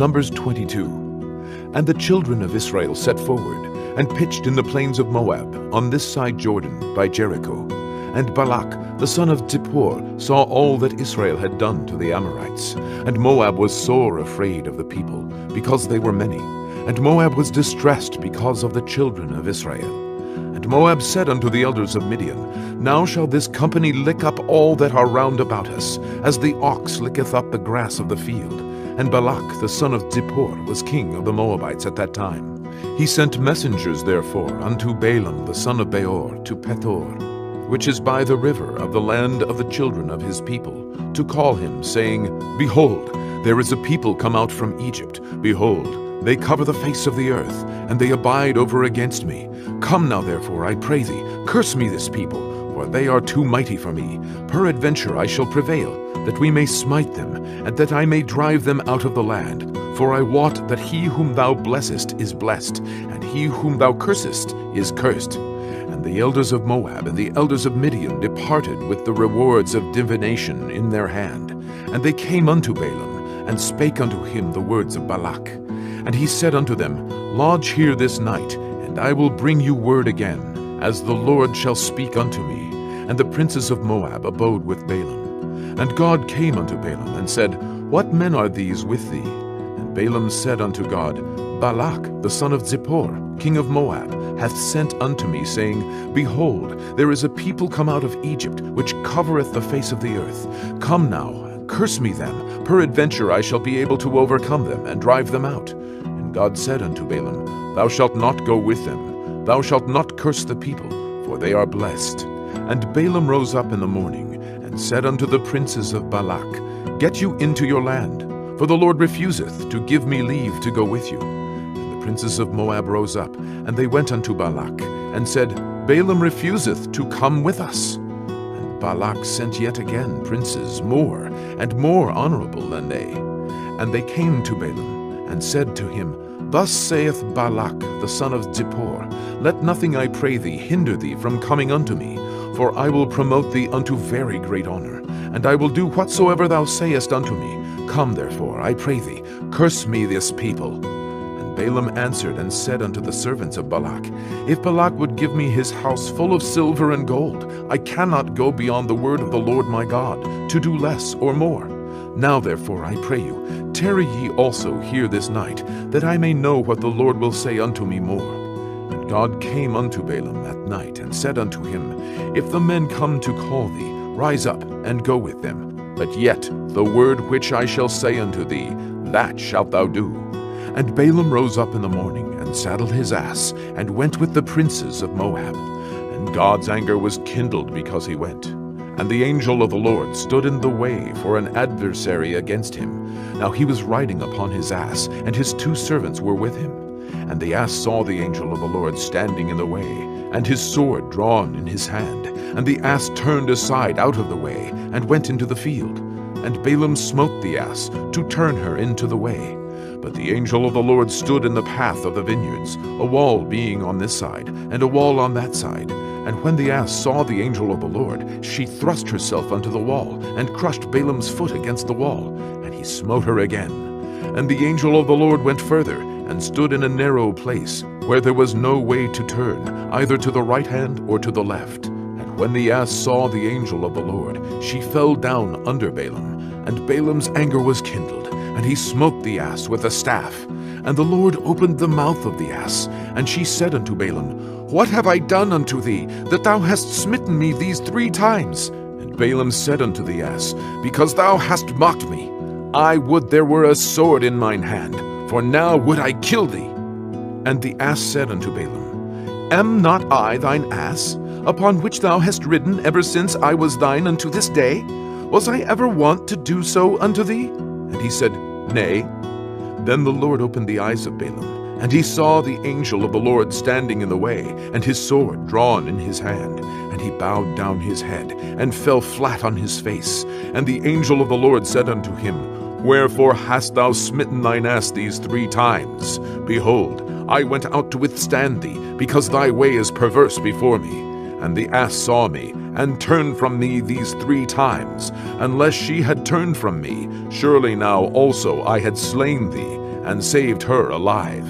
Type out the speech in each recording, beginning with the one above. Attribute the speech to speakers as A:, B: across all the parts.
A: Numbers 22. And the children of Israel set forward, and pitched in the plains of Moab, on this side Jordan, by Jericho. And Balak, the son of Zippor, saw all that Israel had done to the Amorites. And Moab was sore afraid of the people, because they were many. And Moab was distressed because of the children of Israel. And Moab said unto the elders of Midian, Now shall this company lick up all that are round about us, as the ox licketh up the grass of the field. And Balak the son of Zippor was king of the Moabites at that time. He sent messengers therefore unto Balaam the son of Beor to Pethor, which is by the river of the land of the children of his people, to call him, saying, Behold, there is a people come out from Egypt. Behold, they cover the face of the earth, and they abide over against me. Come now therefore, I pray thee, curse me this people, for they are too mighty for me. Peradventure I shall prevail, that we may smite them, and that I may drive them out of the land. For I wot that he whom thou blessest is blessed, and he whom thou cursest is cursed. And the elders of Moab and the elders of Midian departed with the rewards of divination in their hand. And they came unto Balaam, and spake unto him the words of Balak. And he said unto them, Lodge here this night, and I will bring you word again, as the Lord shall speak unto me. And the princes of Moab abode with Balaam. And God came unto Balaam, and said, What men are these with thee? And Balaam said unto God, Balak the son of Zippor, king of Moab, hath sent unto me, saying, Behold, there is a people come out of Egypt, which covereth the face of the earth. Come now, curse me them, peradventure I shall be able to overcome them, and drive them out. And God said unto Balaam, Thou shalt not go with them, thou shalt not curse the people, for they are blessed. And Balaam rose up in the morning, and said unto the princes of Balak, Get you into your land, for the Lord refuseth to give me leave to go with you. And the princes of Moab rose up, and they went unto Balak, and said, Balaam refuseth to come with us. And Balak sent yet again princes more and more honorable than they. And they came to Balaam, and said to him, Thus saith Balak the son of Zippor, Let nothing, I pray thee, hinder thee from coming unto me, for I will promote thee unto very great honor, and I will do whatsoever thou sayest unto me. Come therefore, I pray thee, curse me this people. And Balaam answered and said unto the servants of Balak, If Balak would give me his house full of silver and gold, I cannot go beyond the word of the Lord my God, to do less or more. Now therefore, I pray you, tarry ye also here this night, that I may know what the Lord will say unto me more. And God came unto Balaam that night, and said unto him, If the men come to call thee, rise up, and go with them. But yet the word which I shall say unto thee, that shalt thou do. And Balaam rose up in the morning, and saddled his ass, and went with the princes of Moab. And God's anger was kindled because he went. And the angel of the Lord stood in the way for an adversary against him. Now he was riding upon his ass, and his 2 servants were with him. And the ass saw the angel of the Lord standing in the way, and his sword drawn in his hand. And the ass turned aside out of the way, and went into the field. And Balaam smote the ass, to turn her into the way. But the angel of the Lord stood in the path of the vineyards, a wall being on this side, and a wall on that side. And when the ass saw the angel of the Lord, she thrust herself unto the wall, and crushed Balaam's foot against the wall, and he smote her again. And the angel of the Lord went further, and stood in a narrow place, where there was no way to turn, either to the right hand or to the left. And when the ass saw the angel of the Lord, she fell down under Balaam, and Balaam's anger was kindled, and he smote the ass with a staff. And the Lord opened the mouth of the ass, and she said unto Balaam, What have I done unto thee, that thou hast smitten me these 3 times? And Balaam said unto the ass, Because thou hast mocked me. I would there were a sword in mine hand, for now would I kill thee. And the ass said unto Balaam, Am not I thine ass, upon which thou hast ridden ever since I was thine unto this day? Was I ever wont to do so unto thee? And he said, Nay. Then the Lord opened the eyes of Balaam, and he saw the angel of the Lord standing in the way, and his sword drawn in his hand. And he bowed down his head, and fell flat on his face. And the angel of the Lord said unto him, Wherefore hast thou smitten thine ass these 3 times? Behold, I went out to withstand thee, because thy way is perverse before me. And the ass saw me, and turned from me these 3 times. Unless she had turned from me, surely now also I had slain thee, and saved her alive.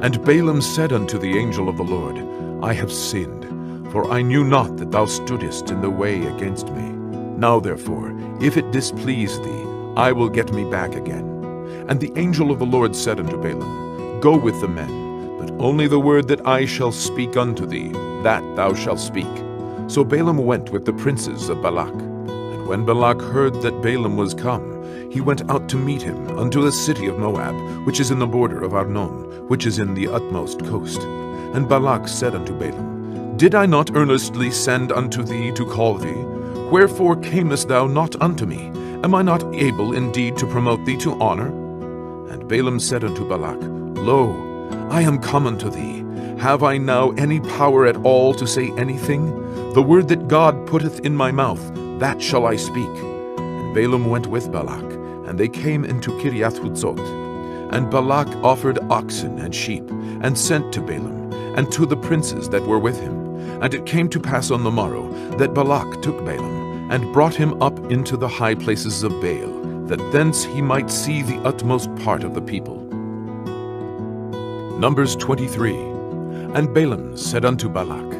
A: And Balaam said unto the angel of the Lord, I have sinned, for I knew not that thou stoodest in the way against me. Now therefore, if it displease thee, I will get me back again. And the angel of the Lord said unto Balaam, Go with the men, but only the word that I shall speak unto thee, that thou shalt speak. So Balaam went with the princes of Balak. And when Balak heard that Balaam was come, he went out to meet him unto the city of Moab, which is in the border of Arnon, which is in the utmost coast. And Balak said unto Balaam, Did I not earnestly send unto thee to call thee? Wherefore camest thou not unto me? Am I not able indeed to promote thee to honor? And Balaam said unto Balak, Lo, I am come unto thee. Have I now any power at all to say anything? The word that God putteth in my mouth, that shall I speak. And Balaam went with Balak, and they came into Kiriath-Huzoth. And Balak offered oxen and sheep, and sent to Balaam, and to the princes that were with him. And it came to pass on the morrow, that Balak took Balaam, and brought him up into the high places of Baal, that thence he might see the utmost part of the people. Numbers 23. And Balaam said unto Balak,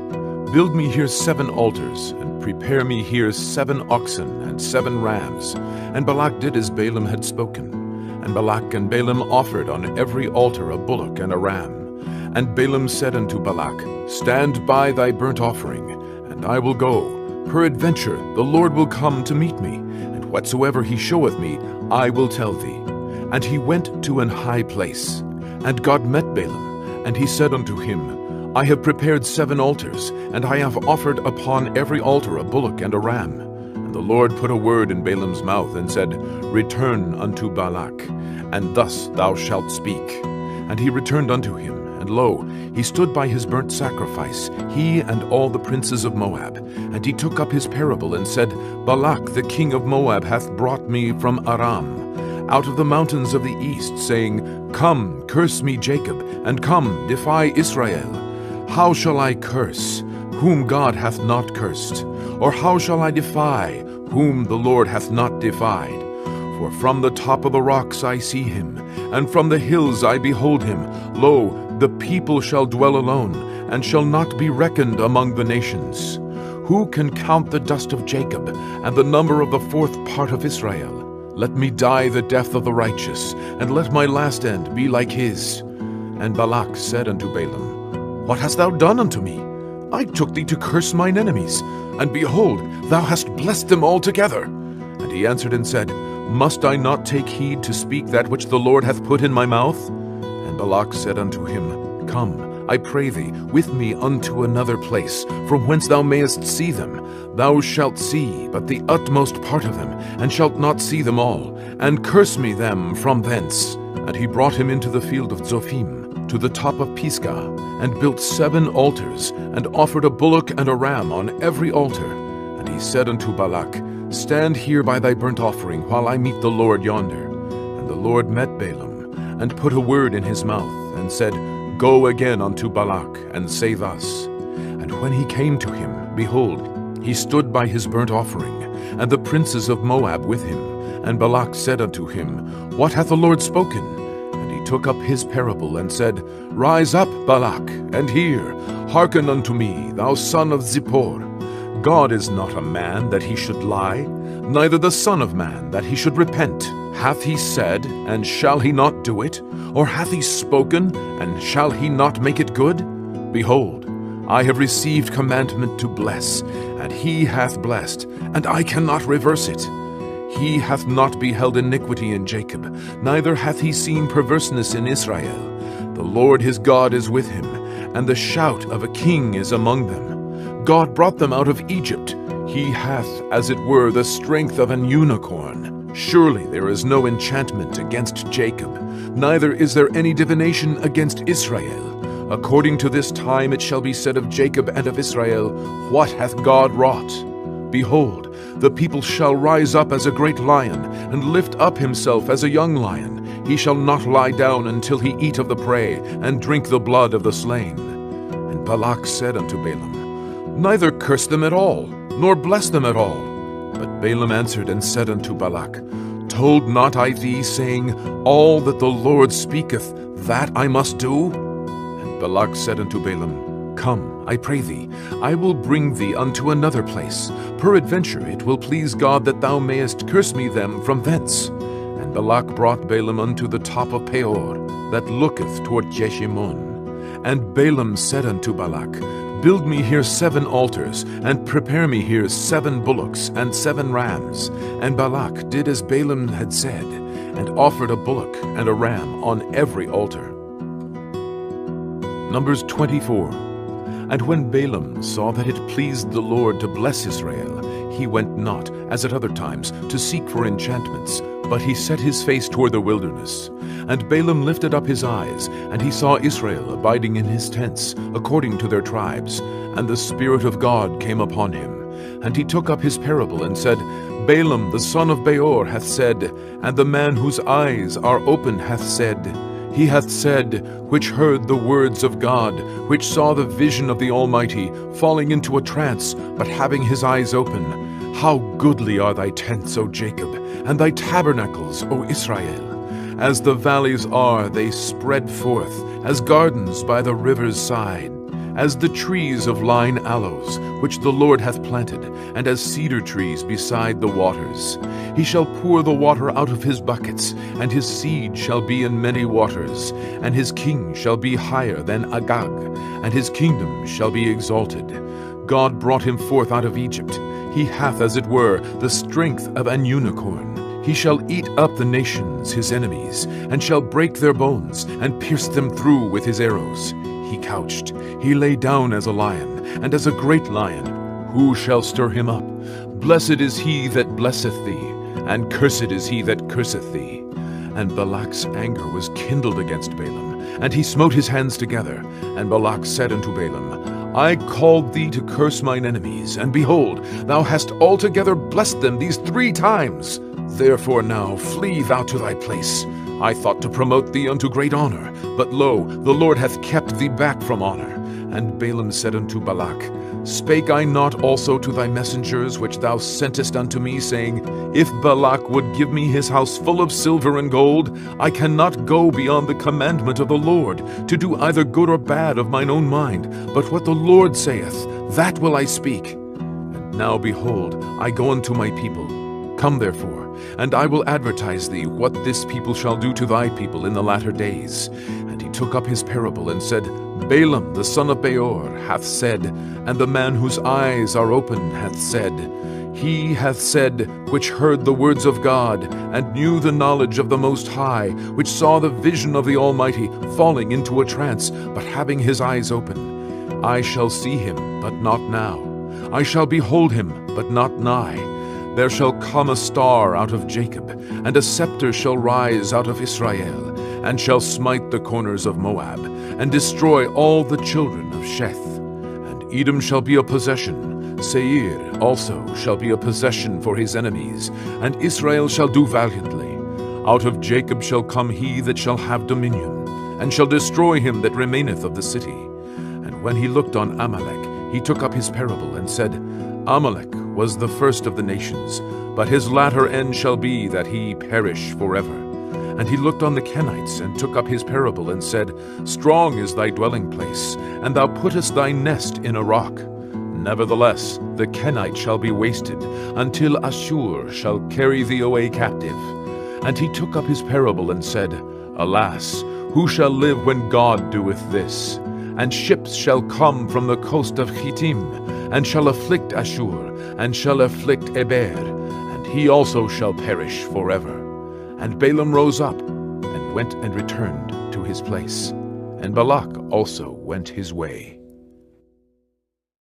A: Build me here 7 altars, and prepare me here 7 oxen and 7 rams. And Balak did as Balaam had spoken. And Balak and Balaam offered on every altar a bullock and a ram. And Balaam said unto Balak, Stand by thy burnt offering, and I will go. Peradventure the Lord will come to meet me, and whatsoever he showeth me, I will tell thee. And he went to an high place. And God met Balaam, and he said unto him, I have prepared 7 altars, and I have offered upon every altar a bullock and a ram. And the Lord put a word in Balaam's mouth, and said, Return unto Balak, and thus thou shalt speak. And he returned unto him, and lo, he stood by his burnt sacrifice, he and all the princes of Moab. And he took up his parable, and said, Balak the king of Moab hath brought me from Aram, out of the mountains of the east, saying, Come, curse me Jacob, and come, defy Israel. How shall I curse, whom God hath not cursed? Or how shall I defy, whom the Lord hath not defied? For from the top of the rocks I see him, and from the hills I behold him. Lo, the people shall dwell alone, and shall not be reckoned among the nations. Who can count the dust of Jacob, and the number of the 4th part of Israel? Let me die the death of the righteous, and let my last end be like his. And Balak said unto Balaam, What hast thou done unto me? I took thee to curse mine enemies, and behold, thou hast blessed them altogether. And he answered and said, Must I not take heed to speak that which the Lord hath put in my mouth? And Balak said unto him, Come, I pray thee, with me unto another place, from whence thou mayest see them. Thou shalt see but the utmost part of them, and shalt not see them all, and curse me them from thence. And he brought him into the field of Zophim, to the top of Pisgah, and built 7 altars, and offered a bullock and a ram on every altar. And he said unto Balak, Stand here by thy burnt offering, while I meet the Lord yonder. And the Lord met Balaam, and put a word in his mouth, and said, Go again unto Balak, and say thus. And when he came to him, behold, he stood by his burnt offering, and the princes of Moab with him. And Balak said unto him, What hath the Lord spoken? And he took up his parable, and said, Rise up, Balak, and hear. Hearken unto me, thou son of Zippor. God is not a man that he should lie, neither the Son of Man that he should repent. Hath he said, and shall he not do it? Or hath he spoken, and shall he not make it good? Behold, I have received commandment to bless, and he hath blessed, and I cannot reverse it. He hath not beheld iniquity in Jacob, neither hath he seen perverseness in Israel. The Lord his God is with him, and the shout of a king is among them. God brought them out of Egypt. He hath, as it were, the strength of an unicorn. Surely there is no enchantment against Jacob, neither is there any divination against Israel. According to this time it shall be said of Jacob and of Israel, What hath God wrought? Behold, the people shall rise up as a great lion, and lift up himself as a young lion. He shall not lie down until he eat of the prey, and drink the blood of the slain. And Balak said unto Balaam, Neither curse them at all, nor bless them at all. But Balaam answered and said unto Balak, Told not I thee, saying, All that the Lord speaketh, that I must do? And Balak said unto Balaam, Come, I pray thee, I will bring thee unto another place. Peradventure it will please God that thou mayest curse me them from thence. And Balak brought Balaam unto the top of Peor, that looketh toward Jeshimon. And Balaam said unto Balak, Build me here 7 altars, and prepare me here 7 bullocks and 7 rams. And Balak did as Balaam had said, and offered a bullock and a ram on every altar. Numbers 24. And when Balaam saw that it pleased the Lord to bless Israel, he went not, as at other times, to seek for enchantments, but he set his face toward the wilderness. And Balaam lifted up his eyes, and he saw Israel abiding in his tents, according to their tribes. And the Spirit of God came upon him. And he took up his parable, and said, Balaam the son of Beor hath said, and the man whose eyes are open hath said, He hath said, which heard the words of God, which saw the vision of the Almighty, falling into a trance, but having his eyes open, How goodly are thy tents, O Jacob, and thy tabernacles, O Israel! As the valleys are, they spread forth, as gardens by the river's side, as the trees of lign aloes, which the Lord hath planted, and as cedar trees beside the waters. He shall pour the water out of his buckets, and his seed shall be in many waters, and his king shall be higher than Agag, and his kingdom shall be exalted. God brought him forth out of Egypt. He hath, as it were, the strength of an unicorn. He shall eat up the nations, his enemies, and shall break their bones, and pierce them through with his arrows. He couched, he lay down as a lion, and as a great lion. Who shall stir him up? Blessed is he that blesseth thee, and cursed is he that curseth thee. And Balak's anger was kindled against Balaam, and he smote his hands together. And Balak said unto Balaam, I called thee to curse mine enemies, and behold, thou hast altogether blessed them these 3 times. Therefore now flee thou to thy place. I thought to promote thee unto great honor, but lo, the Lord hath kept thee back from honor. And Balaam said unto Balak, Spake I not also to thy messengers which thou sentest unto me, saying, If Balak would give me his house full of silver and gold, I cannot go beyond the commandment of the Lord, to do either good or bad of mine own mind, but what the Lord saith, that will I speak. And now behold, I go unto my people. Come therefore, and I will advertise thee what this people shall do to thy people in the latter days. And he took up his parable, and said, Balaam the son of Beor hath said, and the man whose eyes are open hath said, He hath said, which heard the words of God, and knew the knowledge of the Most High, which saw the vision of the Almighty, falling into a trance, but having his eyes open. I shall see him, but not now. I shall behold him, but not nigh. There shall come a star out of Jacob, and a scepter shall rise out of Israel, and shall smite the corners of Moab, and destroy all the children of Sheth. And Edom shall be a possession, Seir also shall be a possession for his enemies, and Israel shall do valiantly. Out of Jacob shall come he that shall have dominion, and shall destroy him that remaineth of the city. And when he looked on Amalek, he took up his parable, and said, Amalek was the first of the nations, but his latter end shall be that he perish forever. And he looked on the Kenites, and took up his parable, and said, Strong is thy dwelling place, and thou puttest thy nest in a rock. Nevertheless, the Kenite shall be wasted, until Ashur shall carry thee away captive. And he took up his parable, and said, Alas, who shall live when God doeth this? And ships shall come from the coast of Chittim, and shall afflict Ashur, and shall afflict Eber, and he also shall perish forever. And Balaam rose up, and went and returned to his place. And Balak also went his way.